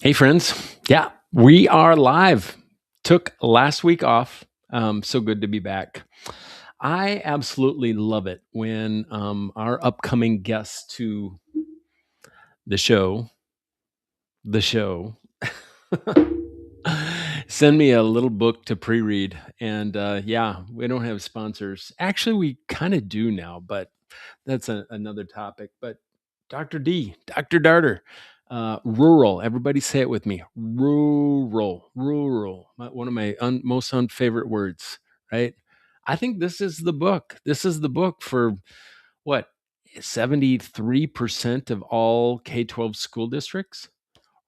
Hey, friends. Yeah, we are live. Took last week off. So good to be back. I absolutely love it when our upcoming guests to the show, the show, send me a little book to pre-read. And yeah, we don't have sponsors. Actually, we kind of do now, but that's another topic. But Dr. Darter, rural. Everybody say it with me. Rural. One of my most unfavorite words, right? I think this is the book. This is the book for what, 73% of all K 12 school districts?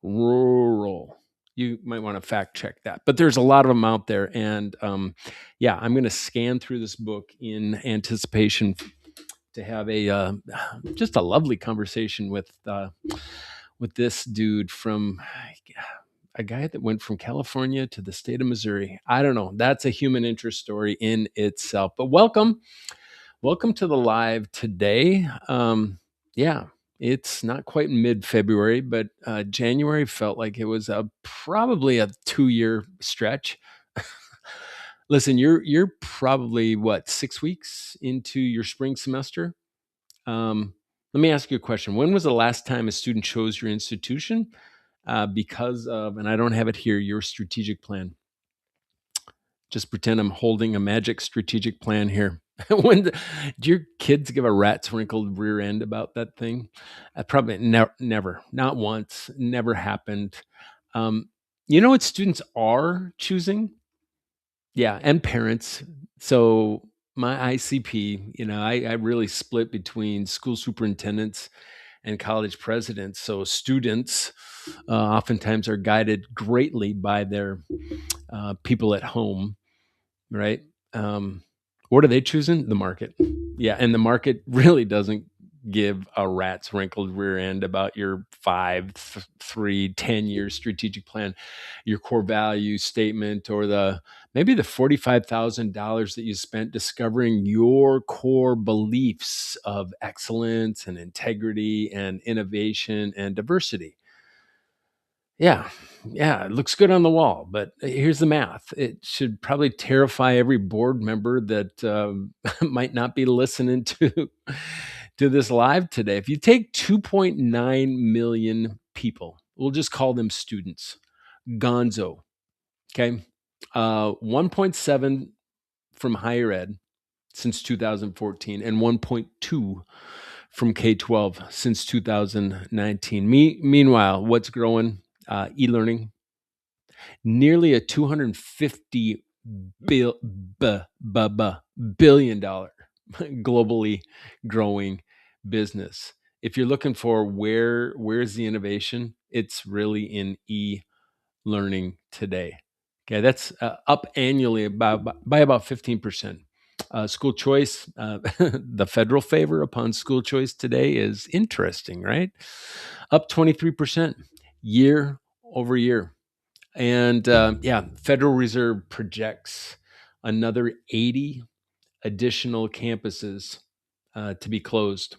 Rural. You might want to fact check that, but there's a lot of them out there. And yeah, I'm going to scan through this book in anticipation to have a just a lovely conversation with this dude from a guy that went from California to the state of Missouri. I don't know. That's a human interest story in itself. But welcome to the live today. Yeah, it's not quite mid-February, but January felt like it was probably a 2-year stretch. Listen, you're probably what, 6 weeks into your spring semester. Let me ask you a question. When was the last time a student chose your institution because of, and I don't have it here, your strategic plan? Just pretend I'm holding a magic strategic plan here. Do your kids give a rat's wrinkled rear end about that thing? Probably never, not once, never happened. Um, you know what students are choosing? Yeah, and parents. So my ICP, I really split between school superintendents and college presidents. So students oftentimes are guided greatly by their people at home, right? Um, what are they choosing? The market. Yeah, and the market really doesn't give a rat's wrinkled rear end about your 5, 3, 10 year strategic plan, your core value statement, or maybe the $45,000 that you spent discovering your core beliefs of excellence and integrity and innovation and diversity. Yeah, yeah, it looks good on the wall, but here's the math. It should probably terrify every board member that might not be listening to this live today. If you take 2.9 million people, we'll just call them students, gonzo, okay? 1.7 from higher ed since 2014 and 1.2 from K-12 since 2019. Meanwhile, what's growing? E-learning, nearly a $250 billion globally growing business. If you're looking for where's the innovation, it's really in e-learning today. Okay, that's up annually by about 15%. School choice, the federal favor upon school choice today is interesting, right? Up 23% year over year. And yeah, Federal Reserve projects another 80 additional campuses to be closed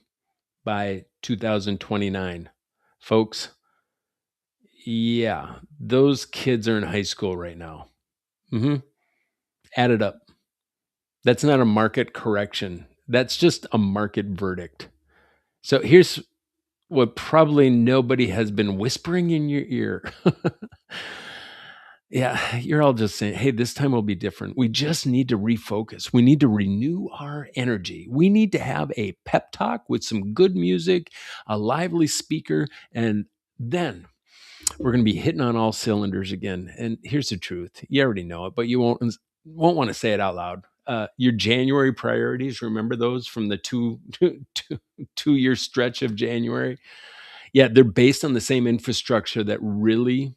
by 2029. Folks, yeah, those kids are in high school right now. Mm-hmm. Add it up. That's not a market correction. That's just a market verdict. So here's what probably nobody has been whispering in your ear. Yeah, you're all just saying, hey, this time will be different. We just need to refocus. We need to renew our energy. We need to have a pep talk with some good music, a lively speaker, and then we're going to be hitting on all cylinders again. And here's the truth. You already know it, but you won't want to say it out loud. Your January priorities, remember those from the 2 year stretch of January? Yeah, they're based on the same infrastructure that really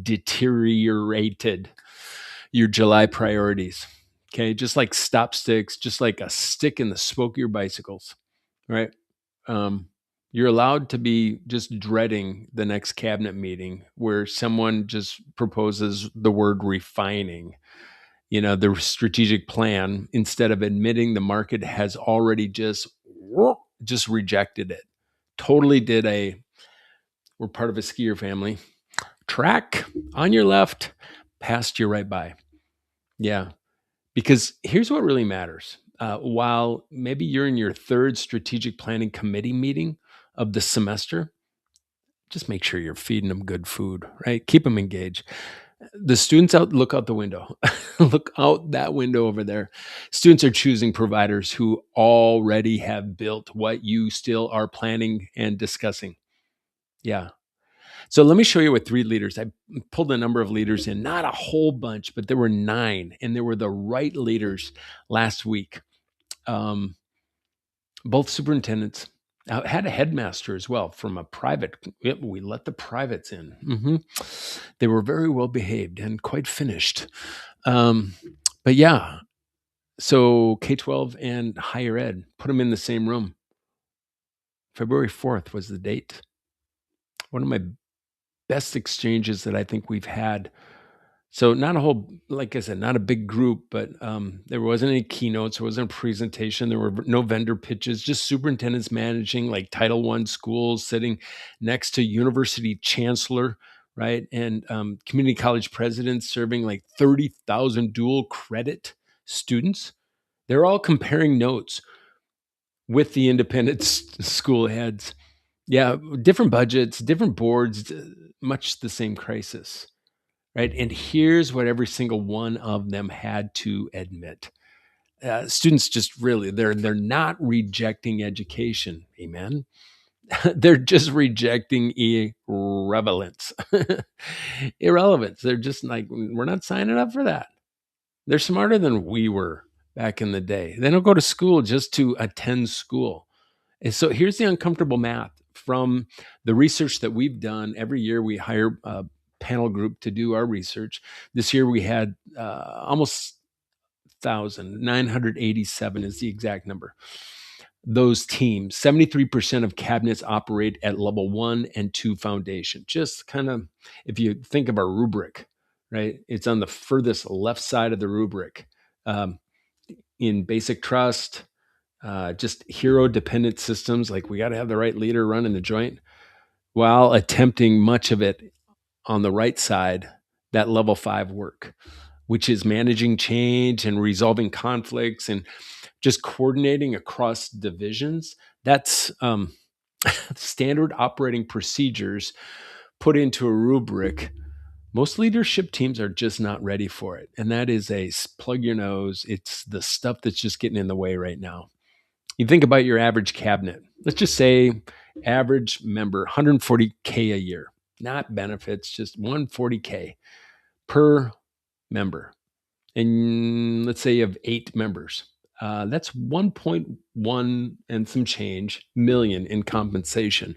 deteriorated your July priorities. Okay, just like stop sticks, just like a stick in the spoke of your bicycles, right? Um, you're allowed to be just dreading the next cabinet meeting where someone just proposes the word refining, the strategic plan, instead of admitting the market has already just rejected it. Totally did we're part of a skier family, track on your left, passed you right by. Yeah. Because here's what really matters. While maybe you're in your third strategic planning committee meeting of the semester, just make sure you're feeding them good food, right? Keep them engaged. The students look out the window. Look out that window over there. Students are choosing providers who already have built what you still are planning and discussing. Yeah. So let me show you with 3 leaders. I pulled a number of leaders in, not a whole bunch, but there were 9, and they were the right leaders last week. Um, both superintendents had a headmaster as well from a private. We let the privates in. They were very well behaved and quite finished. But yeah, so K-12 and higher ed, put them in the same room. February 4th was the date. One of my best exchanges that I think we've had. So not a whole, like I said, not a big group, but there wasn't any keynotes, there wasn't a presentation, there were no vendor pitches, just superintendents managing like Title I schools, sitting next to university chancellor, right? And community college presidents serving like 30,000 dual credit students. They're all comparing notes with the independent school heads. Yeah, different budgets, different boards, much the same crisis. Right. And here's what every single one of them had to admit. Students just really, they're not rejecting education. Amen. They're just rejecting irrelevance. Irrelevance. They're just like, we're not signing up for that. They're smarter than we were back in the day. They don't go to school just to attend school. And so here's the uncomfortable math from the research that we've done. Every year we hire a panel group to do our research. This year we had almost 1,000, 987 is the exact number. Those teams, 73% of cabinets operate at level 1 and 2 foundation. Just kind of, if you think of our rubric, right? It's on the furthest left side of the rubric. In basic trust, just hero dependent systems, like we got to have the right leader running the joint, while attempting much of it on the right side, that level 5 work, which is managing change and resolving conflicts and just coordinating across divisions. That's standard operating procedures put into a rubric. Most leadership teams are just not ready for it. And that is a plug your nose. It's the stuff that's just getting in the way right now. You think about your average cabinet. Let's just say average member, 140K a year, not benefits, just 140K per member. And let's say you have 8 members. That's 1.1 and some change million in compensation.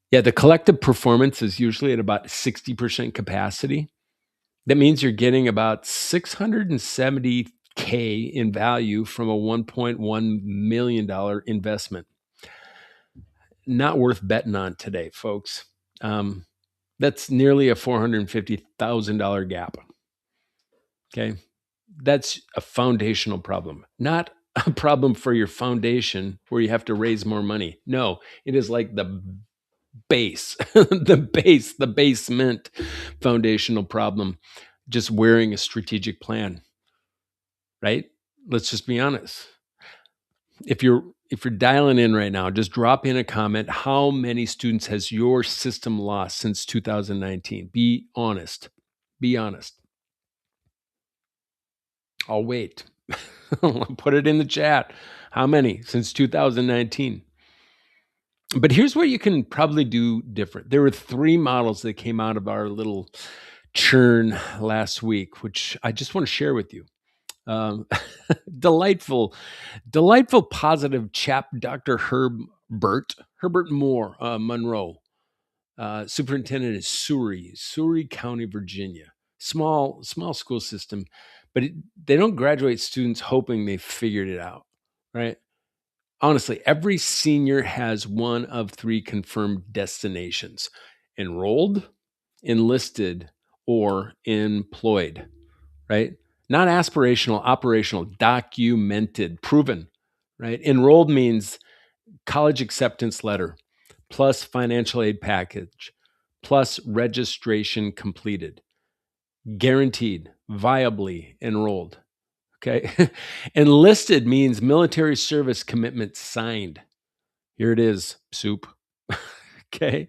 Yeah, the collective performance is usually at about 60% capacity. That means you're getting about $670K in value from a $1.1 million investment. Not worth betting on today, folks. That's nearly a $450,000 gap. Okay. That's a foundational problem, not a problem for your foundation where you have to raise more money. No, it is like the base, the basement foundational problem, just wearing a strategic plan, right? Let's just be honest. If you're dialing in right now, just drop in a comment. How many students has your system lost since 2019? Be honest. Be honest. I'll wait. Put it in the chat. How many since 2019? But here's what you can probably do different. There were 3 models that came out of our little churn last week, which I just want to share with you. Delightful, positive chap, Dr. Herbert Moore, Monroe. Superintendent is Surry County, Virginia. Small school system, but they don't graduate students hoping they figured it out, right? Honestly, every senior has one of 3 confirmed destinations: enrolled, enlisted, or employed, right? Not aspirational, operational, documented, proven, right? Enrolled means college acceptance letter plus financial aid package plus registration completed. Guaranteed, viably enrolled. Okay. Enlisted means military service commitment signed. Here it is, soup. Okay.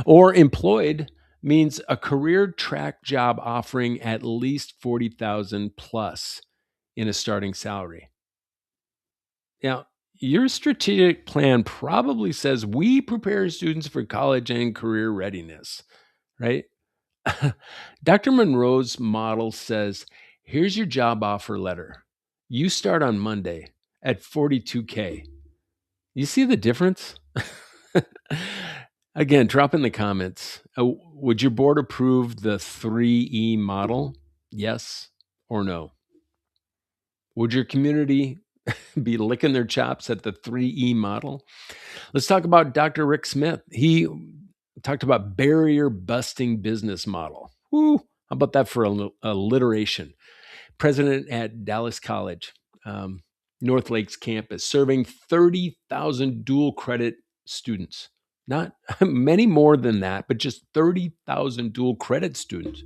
Or employed means a career track job offering at least 40,000 plus in a starting salary. Now, your strategic plan probably says we prepare students for college and career readiness, right? Dr. Monroe's model says here's your job offer letter. You start on Monday at 42K. You see the difference? Again, drop in the comments. Would your board approve the 3E model? Yes or no? Would your community be licking their chops at the 3E model? Let's talk about Dr. Rick Smith. He talked about barrier busting business model. Woo, how about that for alliteration? President at Dallas College, North Lakes campus, serving 30,000 dual credit students. Not many more than that, but just 30,000 dual credit students.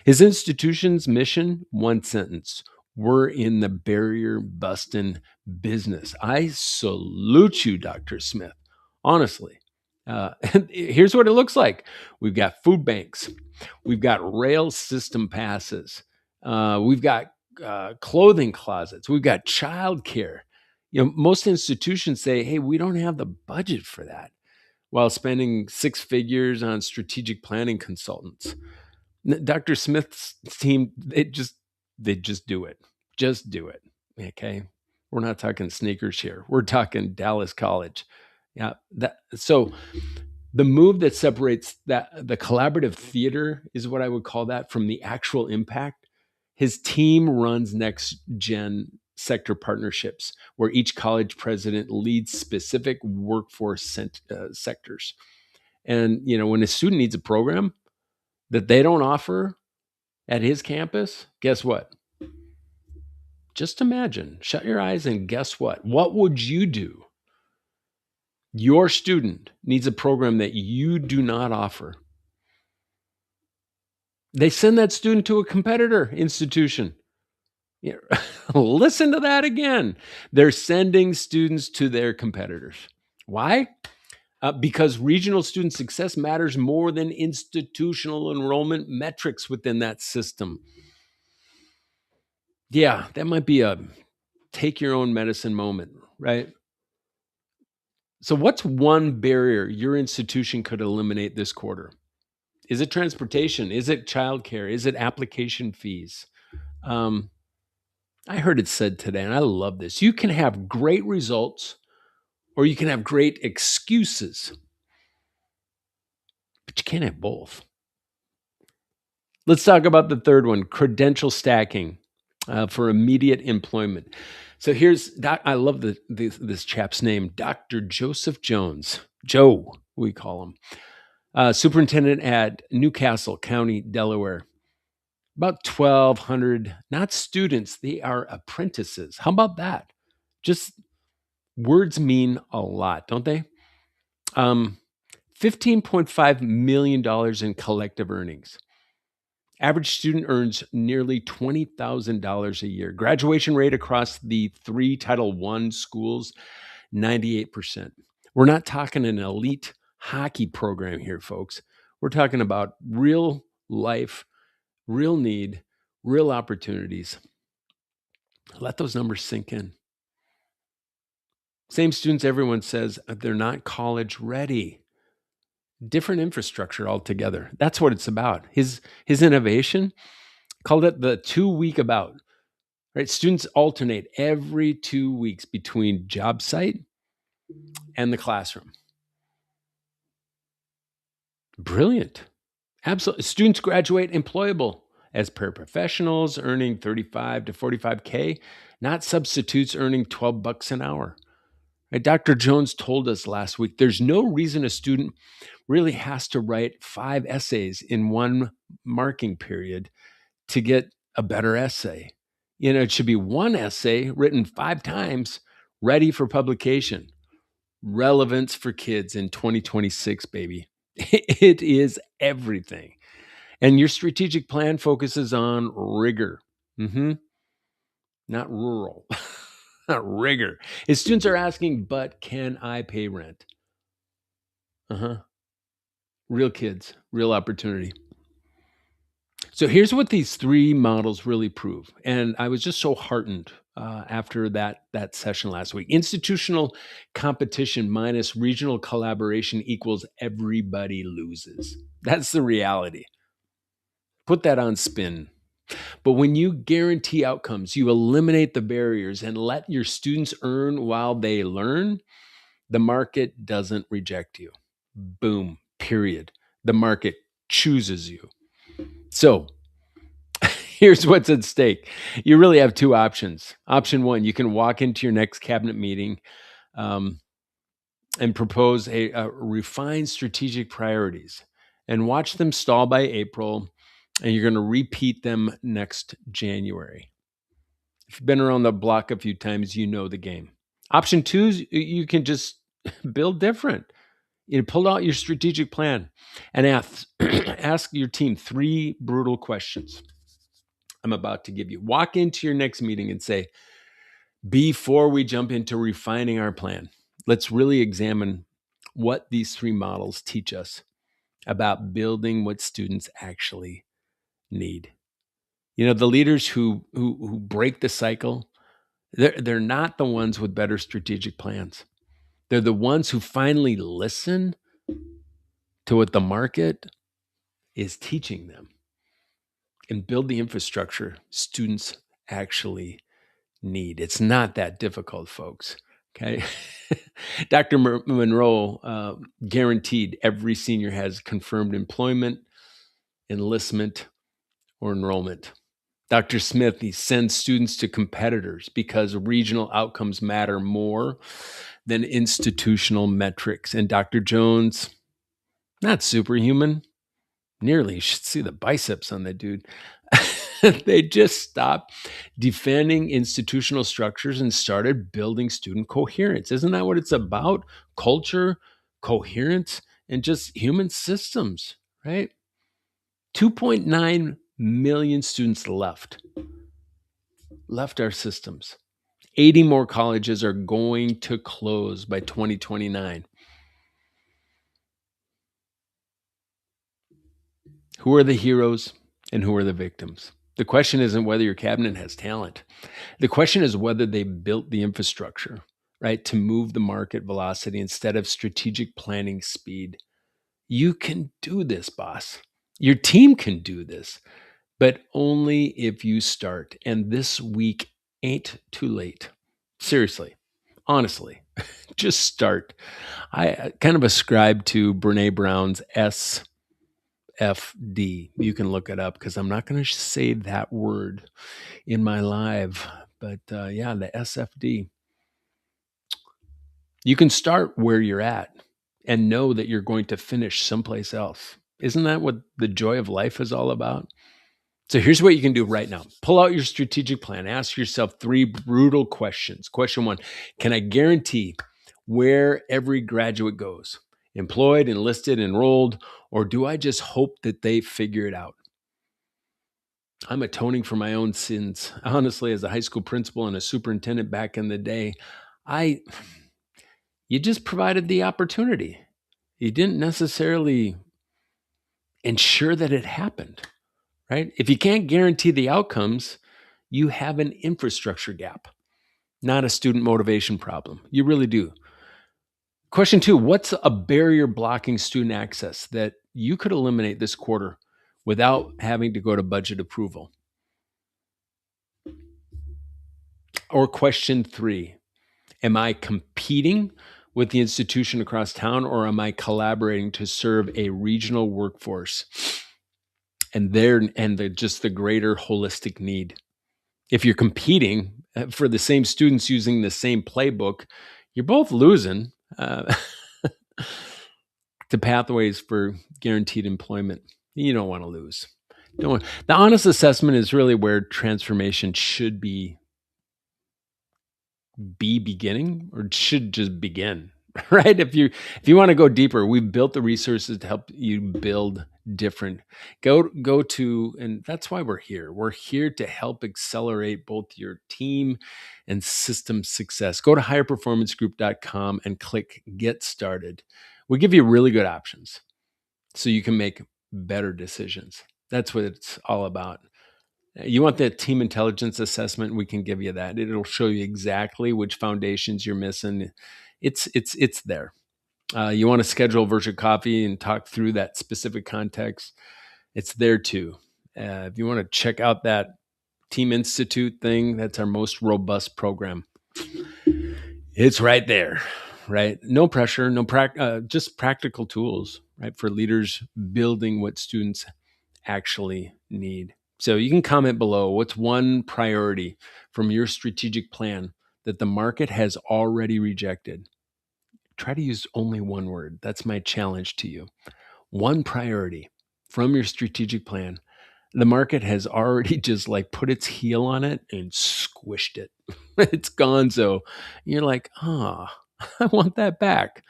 His institution's mission, one sentence: we're in the barrier busting business. I salute you, Dr. Smith. Honestly. Here's what it looks like. We've got food banks. We've got rail system passes. We've got clothing closets. We've got childcare. Most institutions say, hey, we don't have the budget for that, while spending six figures on strategic planning consultants. Dr. Smith's team, they just do it. Just do it. Okay. We're not talking sneakers here. We're talking Dallas College. Yeah. So the move that separates the collaborative theater is what I would call that from the actual impact. His team runs next gen sector partnerships where each college president leads specific workforce sectors. And when a student needs a program that they don't offer at his campus, guess what? Just imagine, shut your eyes and guess what? What would you do? Your student needs a program that you do not offer. They send that student to a competitor institution. Listen to that again. They're sending students to their competitors. Why? Because regional student success matters more than institutional enrollment metrics within that system. Yeah, that might be a take your own medicine moment, right? So, what's one barrier your institution could eliminate this quarter? Is it transportation? Is it childcare? Is it application fees? I heard it said today, and I love this. You can have great results or you can have great excuses, but you can't have both. Let's talk about the third one, credential stacking for immediate employment. So I love this chap's name, Dr. Joseph Jones. Joe, we call him. Superintendent at Newcastle County, Delaware. About 1,200, not students, they are apprentices. How about that? Just words mean a lot, don't they? $15.5 million in collective earnings. Average student earns nearly $20,000 a year. Graduation rate across the 3 Title I schools, 98%. We're not talking an elite hockey program here, folks. We're talking about real life, real need, real opportunities. Let those numbers sink in. Same students, everyone says they're not college ready. Different infrastructure altogether. That's what it's about. His innovation, called it the 2-week about. Right? Students alternate every 2 weeks between job site and the classroom. Brilliant. Absolutely. Students graduate employable as paraprofessionals earning 35 to 45K, not substitutes earning $12 an hour. Right? Dr. Jones told us last week there's no reason a student really has to write 5 essays in one marking period to get a better essay. It should be one essay written 5 times, ready for publication. Relevance for kids in 2026, baby. It is everything. And your strategic plan focuses on rigor. Hmm. Not rural, not rigor. His students are asking, but can I pay rent? Uh-huh. Real kids, real opportunity. So here's what these three models really prove. And I was just so heartened after that session last week. Institutional competition minus regional collaboration equals everybody loses. That's the reality. Put that on spin. But when you guarantee outcomes, you eliminate the barriers and let your students earn while they learn, the market doesn't reject you. Boom, period. The market chooses you. So here's what's at stake. You really have two options. Option one, you can walk into your next cabinet meeting um, and propose a refined strategic priorities and watch them stall by April, and you're going to repeat them next January. If you've been around the block a few times, you know the game. Option two is you can just build different. You pull out your strategic plan and ask your team three brutal questions I'm about to give you. Walk into your next meeting and say, before we jump into refining our plan, let's really examine what these three models teach us about building what students actually need. You know, the leaders who break the cycle, they're not the ones with better strategic plans. They're the ones who finally listen to what the market is teaching them and build the infrastructure students actually need. It's not that difficult, folks. Okay. Dr. Monroe guaranteed every senior has confirmed employment, enlistment, or enrollment. Dr. Smith, he sends students to competitors because regional outcomes matter more than institutional metrics. And Dr. Jones, not superhuman, nearly. You should see the biceps on that dude. They just stopped defending institutional structures and started building student coherence. Isn't that what it's about? Culture, coherence, and just human systems, right? 2.9 million students left our systems. 80 more colleges are going to close by 2029. Who are the heroes and who are the victims? The question isn't whether your cabinet has talent. The question is whether they built the infrastructure, right, to move the market velocity instead of strategic planning speed. You can do this, boss. Your team can do this, but only if you start. And this week ain't too late. Seriously, honestly, just start. I kind of ascribe to Brene Brown's SFD. You can look it up because I'm not going to say that word in my live. But yeah, the SFD. You can start where you're at and know that you're going to finish someplace else. Isn't that what the joy of life is all about? So here's what you can do right now. Pull out your strategic plan. Ask yourself three brutal questions. Question one, can I guarantee where every graduate goes? Employed, enlisted, enrolled, or do I just hope that they figure it out? I'm atoning for my own sins. Honestly, as a high school principal and a superintendent back in the day, I you just provided the opportunity. You didn't necessarily ensure that it happened, right? If you can't guarantee the outcomes, you have an infrastructure gap, not a student motivation problem. You really do. Question two, what's a barrier blocking student access that you could eliminate this quarter without having to go to budget approval? Or question three, am I competing with the institution across town, or am I collaborating to serve a regional workforce and just the greater holistic need? If you're competing for the same students using the same playbook, you're both losing to pathways for guaranteed employment. You don't want to lose. Don't. The honest assessment is really where transformation should be beginning, or should just begin. right? If you want to go deeper, we've built the resources to help you build different. Go to, and that's why we're here. We're here to help accelerate both your team and system success. Go to higherperformancegroup.com and click get started. We give you really good options so you can make better decisions. That's what it's all about. You want the team intelligence assessment? We can give you that. It'll show you exactly which foundations you're missing. It's there. You want to schedule a virtual coffee and talk through that specific context? It's there too. If you want to check out that Team Institute thing, that's our most robust program. It's right there, right? No pressure, just practical tools, right, for leaders building what students actually need. So you can comment below, what's one priority from your strategic plan that the market has already rejected? Try to use only one word. That's my challenge to you. One priority from your strategic plan. The market has already just like put its heel on it and squished it. It's gone. So you're like, I want that back.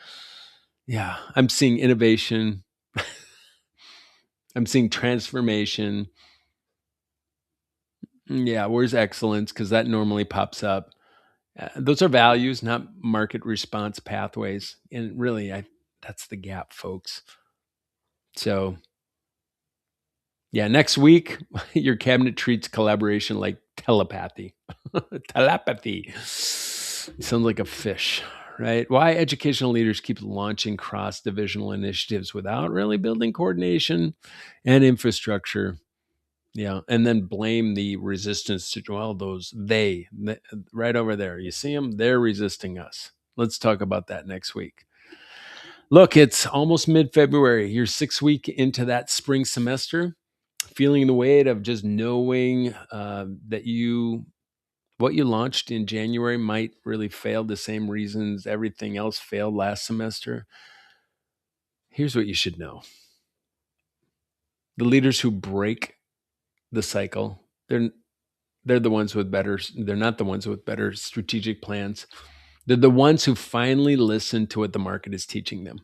Yeah, I'm seeing innovation. I'm seeing transformation. Yeah, where's excellence? Because that normally pops up. Those are values, not market response pathways. And really, that's the gap, folks. So, yeah, next week, your cabinet treats collaboration like telepathy. Telepathy. Sounds like a fish, right? Why educational leaders keep launching cross divisional initiatives without really building coordination and infrastructure. Yeah, and then blame the resistance to, well, right over there. You see them? They're resisting us. Let's talk about that next week. Look, it's almost mid-February. You're 6 weeks into that spring semester, feeling the weight of just knowing that what you launched in January might really fail the same reasons everything else failed last semester. Here's what you should know. The leaders who break the cycle, they're the ones with they're not the ones with better strategic plans. They're the ones who finally listen to what the market is teaching them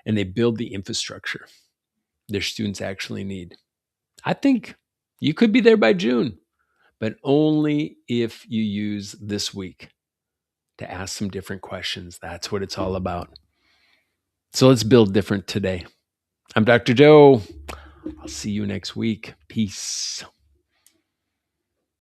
and they build the infrastructure their students actually need. I think you could be there by June, but only if you use this week to ask some different questions. That's what it's all about. So let's build different today. I'm Dr. Joe. I'll see you next week. Peace.